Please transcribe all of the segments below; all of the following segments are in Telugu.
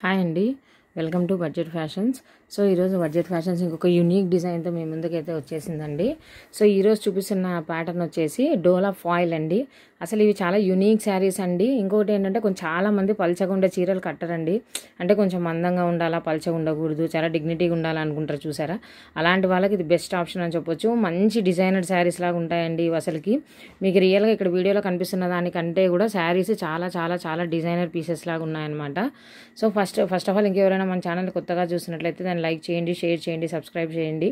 హాయ్ అండి, welcome to budget fashions. So ఈరోజు బడ్జెట్ ఫ్యాషన్స్ ఇంకొక యూనిక్ డిజైన్తో మీ ముందుకైతే వచ్చేసిందండి. సో ఈరోజు చూపిస్తున్న ప్యాటర్న్ వచ్చేసి డోలా ఫాయిల్ అండి. అసలు ఇవి చాలా యూనిక్ శారీస్ అండి. ఇంకొకటి ఏంటంటే కొంచెం చాలామంది పల్చగా ఉండే చీరలు కట్టరండి. అంటే కొంచెం మందంగా ఉండాలా, పల్చగా ఉండకూడదు, చాలా డిగ్నిటీగా ఉండాలనుకుంటారు చూసారా. అలాంటి వాళ్ళకి ఇది బెస్ట్ ఆప్షన్ అని చెప్పొచ్చు. మంచి డిజైనర్ శారీస్ లాగా ఉంటాయండి ఇవి. అసలుకి మీకు రియల్గా ఇక్కడ వీడియోలో కనిపిస్తున్న దానికంటే కూడా శారీస్ చాలా చాలా చాలా డిజైనర్ పీసెస్ లాగా ఉన్నాయన్నమాట. సో ఫస్ట్ ఆఫ్ ఆల్ ఇంకెవరైనా మన ఛానల్ కొత్తగా చూసినట్లయితే దాన్ని లైక్ చేయండి, షేర్ చేయండి, సబ్స్క్రైబ్ చేయండి.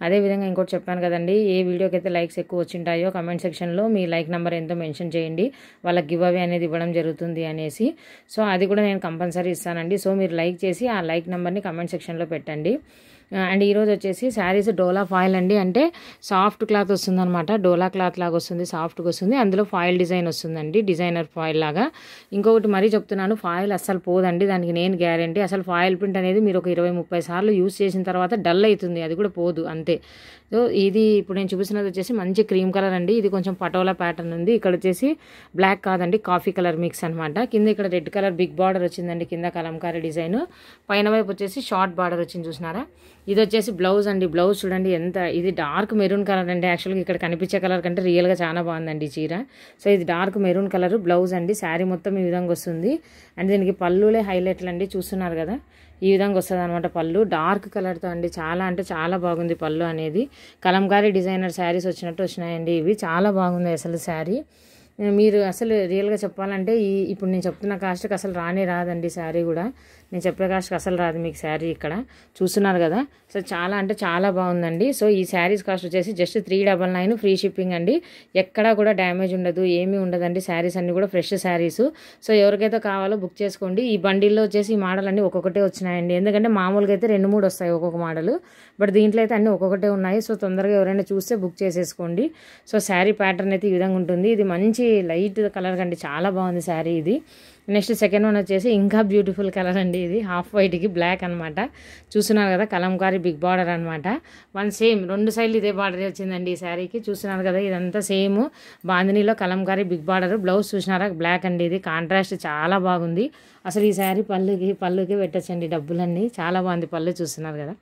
అదేవిధంగా ఇంకోటి చెప్పాను కదండి, ఏ వీడియోకి అయితే లైక్స్ ఎక్కువ వచ్చింటాయో కమెంట్ సెక్షన్లో మీ లైక్ నెంబర్ ఎంతో మెన్షన్ చేయండి. వాళ్ళకి గివ్ అవే అనేది ఇవ్వడం జరుగుతుంది అనేసి. సో అది కూడా నేను కంపల్సరీ ఇస్తానండి. సో మీరు లైక్ చేసి ఆ లైక్ నెంబర్ని కమెంట్ సెక్షన్లో పెట్టండి. అండ్ ఈరోజు వచ్చేసి శారీస్ డోలా ఫాయిల్ అండి. అంటే సాఫ్ట్ క్లాత్ వస్తుంది అనమాట. డోలా క్లాత్ లాగా వస్తుంది, సాఫ్ట్గా వస్తుంది. అందులో ఫాయిల్ డిజైన్ వస్తుందండి, డిజైనర్ ఫాయిల్ లాగా. ఇంకొకటి మరీ చెప్తున్నాను, ఫాయిల్ అస్సలు పోదండి, దానికి నేను గ్యారంటీ. అసలు ఫాయిల్ ప్రింట్ అనేది మీరు ఒక 20-30 సార్లు యూస్ చేసిన తర్వాత డల్ అవుతుంది, అది కూడా పోదు అంతే. సో ఇది ఇప్పుడు నేను చూపిస్తున్నది వచ్చేసి మంచి క్రీమ్ కలర్ అండి. ఇది కొంచెం పటోలా ప్యాటర్న్ ఉంది. ఇక్కడ వచ్చేసి బ్లాక్ కాదండి, కాఫీ కలర్ మిక్స్ అనమాట. కింద ఇక్కడ రెడ్ కలర్ బిగ్ బార్డర్ వచ్చిందండి, కింద కలంకారీ డిజైన్. పైన వైపు వచ్చేసి షార్ట్ బార్డర్ వచ్చింది, చూసినారా. ఇది వచ్చేసి బ్లౌజ్ అండి. బ్లౌజ్ చూడండి ఎంత, ఇది డార్క్ మెరూన్ కలర్ అండి. యాక్చువల్గా ఇక్కడ కనిపించే కలర్ కంటే రియల్గా చాలా బాగుందండి ఈ చీర. సో ఇది డార్క్ మెరూన్ కలర్ బ్లౌజ్ అండి. శారీ మొత్తం ఈ విధంగా వస్తుంది. అండ్ దీనికి పళ్ళులే హైలైట్లు అండి, చూస్తున్నారు కదా. ఈ విధంగా వస్తుంది అనమాట పళ్ళు, డార్క్ కలర్తో అండి. చాలా అంటే చాలా బాగుంది పళ్ళు అనేది. కలంకారీ డిజైనర్ శారీస్ వచ్చినట్టు వచ్చినాయండి ఇవి. చాలా బాగుంది అసలు శారీ. మీరు అసలు రియల్గా చెప్పాలంటే ఇప్పుడు నేను చెప్తున్న కాస్ట్కి అసలు రానే రాదండి శారీ కూడా. నేను చెప్పే కాస్ట్కి అసలు రాదు మీకు శారీ. ఇక్కడ చూస్తున్నారు కదా. సో చాలా అంటే చాలా బాగుందండి. సో ఈ శారీస్ కాస్ట్ వచ్చేసి జస్ట్ 399 ఫ్రీ షిప్పింగ్ అండి. ఎక్కడా కూడా డ్యామేజ్ ఉండదు, ఏమీ ఉండదండి. శారీస్ అన్నీ కూడా ఫ్రెష్ శారీస్. సో ఎవరికైతే కావాలో బుక్ చేసుకోండి. ఈ బండిల్లో వచ్చేసి ఈ మోడల్ అన్నీ ఒక్కొక్కటే వచ్చినాయండి. ఎందుకంటే మామూలుగా అయితే 2-3 వస్తాయి ఒక్కొక్క మోడల్, బట్ దీంట్లో అయితే అన్నీ ఒక్కొక్కటే ఉన్నాయి. సో తొందరగా ఎవరైనా చూస్తే బుక్ చేసేసుకోండి. సో శారీ ప్యాటర్న్ అయితే ఈ విధంగా ఉంటుంది. ఇది మంచి లైట్ కలర్ కండి, చాలా బాగుంది శారీ ఇది. నెక్స్ట్ సెకండ్ వన్ వచ్చేసి ఇంకా బ్యూటిఫుల్ కలర్ అండి. ఇది హాఫ్ వైట్కి బ్లాక్ అనమాట. చూస్తున్నారు కదా, కలంకారీ బిగ్ బార్డర్ అనమాట. సేమ్ 2 సైడ్లు ఇదే బార్డర్ వచ్చిందండి ఈ శారీకి. చూస్తున్నారు కదా, ఇదంతా సేమ్ బాందినీలో కలంకారీ బిగ్ బార్డర్. బ్లౌజ్ చూసినారా, బ్లాక్ అండి. ఇది కాంట్రాస్ట్ చాలా బాగుంది. అసలు ఈ శారీ పళ్ళుకి పెట్టచ్చండి డబ్బులన్నీ. చాలా బాగుంది పళ్ళు, చూస్తున్నారు కదా.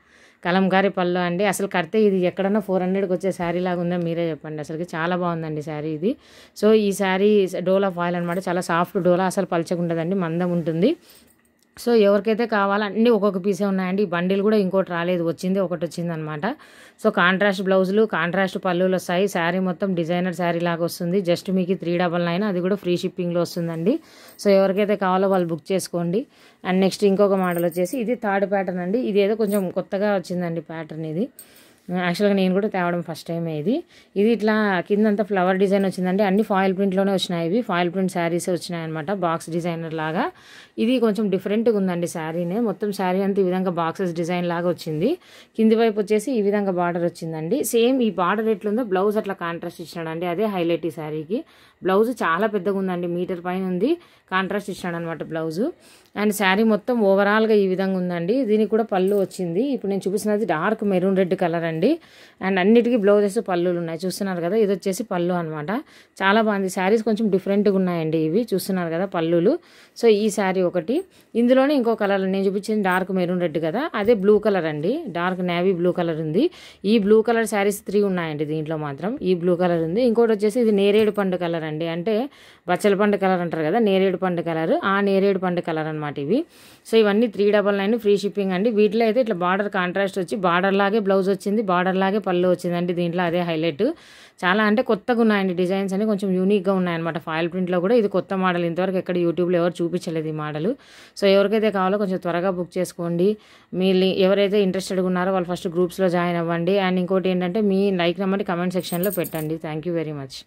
కలంకారీ పళ్ళు అండి. అసలు కడితే ఇది ఎక్కడన్నా 400కి వచ్చే శారీ లాగా ఉందో మీరే చెప్పండి. అసలుకి చాలా బాగుందండి శారీ ఇది. సో ఈ శారీ డోలా ఫాయిల్ అనమాట. చాలా సాఫ్ట్ డోలా, అసలు పల్చగా ఉండదండి, మందం ఉంటుంది. సో ఎవరికైతే కావాలో అన్నీ ఒక్కొక్క పీసే ఉన్నాయండి. ఈ బండిల్ కూడా ఇంకోటి రాలేదు, వచ్చింది ఒకటి వచ్చిందనమాట. సో కాంట్రాస్ట్ బ్లౌజులు, కాంట్రాస్ట్ పళ్ళులు వస్తాయి. శారీ మొత్తం డిజైనర్ శారీ లాగా వస్తుంది. జస్ట్ మీకు 399, అది కూడా ఫ్రీ షిప్పింగ్లో వస్తుందండి. సో ఎవరికైతే కావాలో వాళ్ళు బుక్ చేసుకోండి. అండ్ నెక్స్ట్ ఇంకొక మోడల్ వచ్చేసి ఇది థర్డ్ ప్యాటర్న్ అండి. ఇది ఏదో కొంచెం కొత్తగా వచ్చిందండి ప్యాటర్న్ ఇది. యాక్చువల్గా నేను కూడా తేవడం ఫస్ట్ టైమే ఇది ఇట్లా కిందంతా ఫ్లవర్ డిజైన్ వచ్చిందండి. అన్ని ఫాయిల్ ప్రింట్లోనే వచ్చినాయి. ఇవి ఫాయిల్ ప్రింట్ శారీసే వచ్చినాయి అనమాట, బాక్స్ డిజైనర్ లాగా. ఇది కొంచెం డిఫరెంట్గా ఉందండి శారీనే. మొత్తం శారీ అంతా ఈ విధంగా బాక్సెస్ డిజైన్ లాగా వచ్చింది. కింది వైపు వచ్చేసి ఈ విధంగా బార్డర్ వచ్చిందండి. సేమ్ ఈ బార్డర్ ఎట్లుందో బ్లౌజ్ అట్లా కాంట్రాస్ట్ ఇచ్చినాడండి, అదే హైలైట్ ఈ శారీకి. బ్లౌజ్ చాలా పెద్దగా ఉందండి, మీటర్ పైన ఉంది. కాంట్రాస్ట్ ఇచ్చినాడు అనమాట బ్లౌజు. అండ్ శారీ మొత్తం ఓవరాల్గా ఈ విధంగా ఉందండి. దీనికి కూడా పళ్ళు వచ్చింది. ఇప్పుడు నేను చూపిస్తున్నది డార్క్ మెరూన్ రెడ్ కలర్ అండి. అండ్ అన్నిటికీ బ్లౌజెస్ పళ్ళులు ఉన్నాయి, చూస్తున్నారు కదా. ఇది వచ్చేసి పళ్ళు అనమాట. చాలా బాగుంది. శారీస్ కొంచెం డిఫరెంట్గా ఉన్నాయండి ఇవి, చూస్తున్నారు కదా పళ్ళులు. సో ఈ శారీ ఒకటి. ఇందులోనే ఇంకో కలర్ నేను చూపించింది డార్క్ మెరూన్ రెడ్ కదా, అదే బ్లూ కలర్ అండి. డార్క్ నేవీ బ్లూ కలర్ ఉంది. ఈ బ్లూ కలర్ శారీస్ 3 ఉన్నాయండి దీంట్లో మాత్రం. ఈ బ్లూ కలర్ ఉంది. ఇంకోటి వచ్చేసి ఇది నేరేడు పండు కలర్ అండి. అంటే బచ్చల పండు కలర్ అంటారు కదా, నేరేడు పండు కలర్. ఆ నేరేడు పండు కలర్ అనమాట ఇవి. సో ఇవన్నీ 399 ఫ్రీ షిప్పింగ్ అండి. వీటిలో అయితే ఇట్లా బార్డర్ కాంట్రాస్ట్ వచ్చి బార్డర్ లాగే బ్లౌజ్ వచ్చింది, బార్డర్ లాగే పళ్ళు వచ్చిందండి. దీంట్లో అదే హైలైట్. చాలా అంటే కొత్తగా ఉన్నాయండి డిజైన్స్ అని, కొంచెం యూనిక్గా ఉన్నాయన్నమాట. ఫాయిల్ ప్రింట్లో కూడా ఇది కొత్త మోడల్. ఇంతవరకు ఎక్కడ యూట్యూబ్లో ఎవరు చూపించలేదు ఈ మోడల్. సో ఎవరికైతే కావాలో కొంచెం త్వరగా బుక్ చేసుకోండి. మీరు ఎవరైతే ఇంట్రెస్టెడ్గా ఉన్నారో వాళ్ళు ఫస్ట్ గ్రూప్స్లో జాయిన్ అవ్వండి. అండ్ ఇంకోటి ఏంటంటే మీ లైక్ నెంబర్ని కమెంట్ సెక్షన్లో పెట్టండి. Thank you very much.